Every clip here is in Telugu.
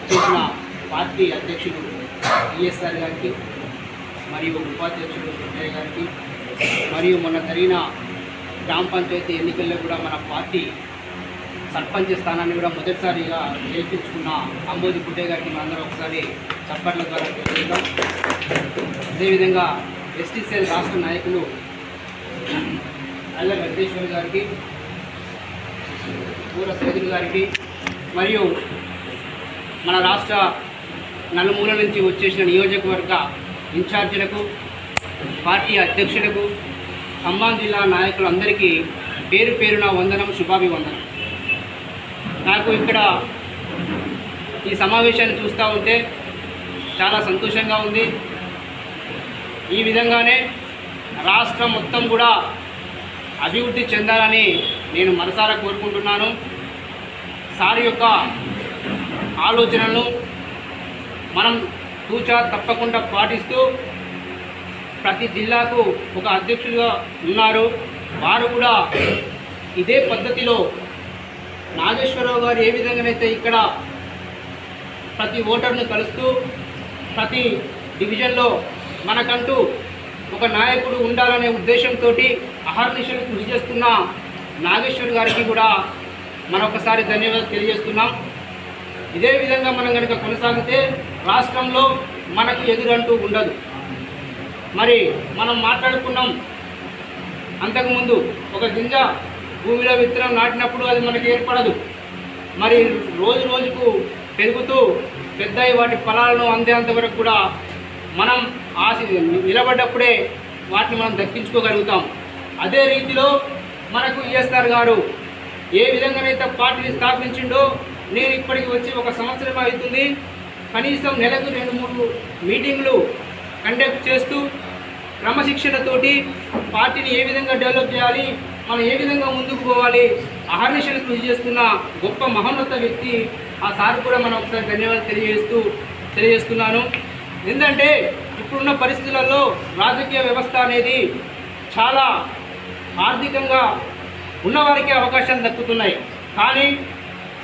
ఇచ్చేసిన పార్టీ అధ్యక్షుడు ఈఎస్ఆర్ గారికి మరియు ఉపాధ్యక్షుడు వెంకయ్య గారికి మరియు మొన్న జరిగిన గ్రామ పంచాయతీ ఎన్నికల్లో కూడా మన పార్టీ సర్పంచ్ స్థానాన్ని కూడా మొదటిసారిగా గెలిపించుకున్న అంబోది పుట్టయ్య గారికి మనందరం ఒకసారి చప్పట్ల ద్వారా తెలియజేద్దాం. అదేవిధంగా ఎస్టీసీఎల్ రాష్ట్ర నాయకులు అల్ల వెంకటేశ్వర్ గారికి, పూర సైదులు గారికి మరియు మన రాష్ట్ర నలుమూల నుంచి వచ్చేసిన నియోజకవర్గ ఇన్ఛార్జీలకు, పార్టీ అధ్యక్షులకు, ఖమ్మం జిల్లా నాయకులందరికీ పేరు పేరున వందనం, శుభాభివందనం. నాకు ఇక్కడ ఈ సమావేశాన్ని చూస్తూ ఉంటే చాలా సంతోషంగా ఉంది. ఈ విధంగానే రాష్ట్రం మొత్తం కూడా అభివృద్ధి చెందాలని నేను మనసారా కోరుకుంటున్నాను. సార్ యొక్క ఆలోచనలను మనం తూచా తప్పకుండా పాటిస్తూ ప్రతి జిల్లాకు ఒక అధ్యక్షులుగా ఉన్నారు. వారు కూడా ఇదే పద్ధతిలో నాగేశ్వరరావు గారు ఏ విధంగానైతే ఇక్కడ ప్రతి ఓటర్ను కలుస్తూ ప్రతి డివిజన్లో మనకంటూ ఒక నాయకుడు ఉండాలనే ఉద్దేశంతో అహర్నిశలు కృషి చేస్తున్న నాగేశ్వర్ గారికి కూడా మరొకసారి ధన్యవాదాలు తెలియజేస్తున్నాం. ఇదే విధంగా మనం కనుక కొనసాగితే రాష్ట్రంలో మనకు ఎదురంటూ ఉండదు. మరి మనం మాట్లాడుకున్నాం అంతకుముందు, ఒక గింజ భూమిలో విత్తనం నాటినప్పుడు అది మనకి ఏర్పడదు. మరి రోజు రోజుకు పెరుగుతూ పెద్దయి వాటి ఫలాలను అందేంత వరకు కూడా మనం నిలబడ్డప్పుడే వాటిని మనం దక్కించుకోగలుగుతాం. అదే రీతిలో మనకు ఈఎస్ఆర్ గారు ఏ విధంగానైతే పార్టీని స్థాపించిండో, నేను ఇప్పటికి వచ్చి 1 సంవత్సరం అవుతుంది. కనీసం నెలకు 2-3 మీటింగ్లు కండక్ట్ చేస్తూ క్రమశిక్షణతోటి పార్టీని ఏ విధంగా డెవలప్ చేయాలి, మనం ఏ విధంగా ముందుకు పోవాలి, అహర్నిశలు కృషి చేస్తున్న గొప్ప మహోన్నత వ్యక్తి ఆ సార్ కూడా మనం ఒకసారి ధన్యవాదాలు తెలియజేస్తున్నాను. ఎందుకంటే ఇప్పుడున్న పరిస్థితులలో రాజకీయ వ్యవస్థ అనేది చాలా ఆర్థికంగా ఉన్నవారికి అవకాశాలు దక్కుతున్నాయి. కానీ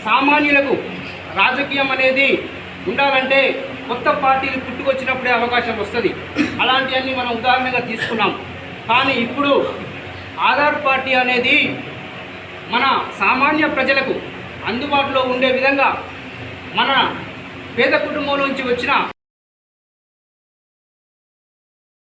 సామాన్యులకు రాజకీయం అనేది ఉండాలంటే కొత్త పార్టీలు పుట్టుకొచ్చినప్పుడే అవకాశం వస్తుంది. అలాంటివన్నీ మనం ఉదాహరణగా తీసుకున్నాం. కానీ ఇప్పుడు ఆధార్ పార్టీ అనేది మన సామాన్య ప్రజలకు అందుబాటులో ఉండే విధంగా మన పేద కుటుంబం నుంచి వచ్చిన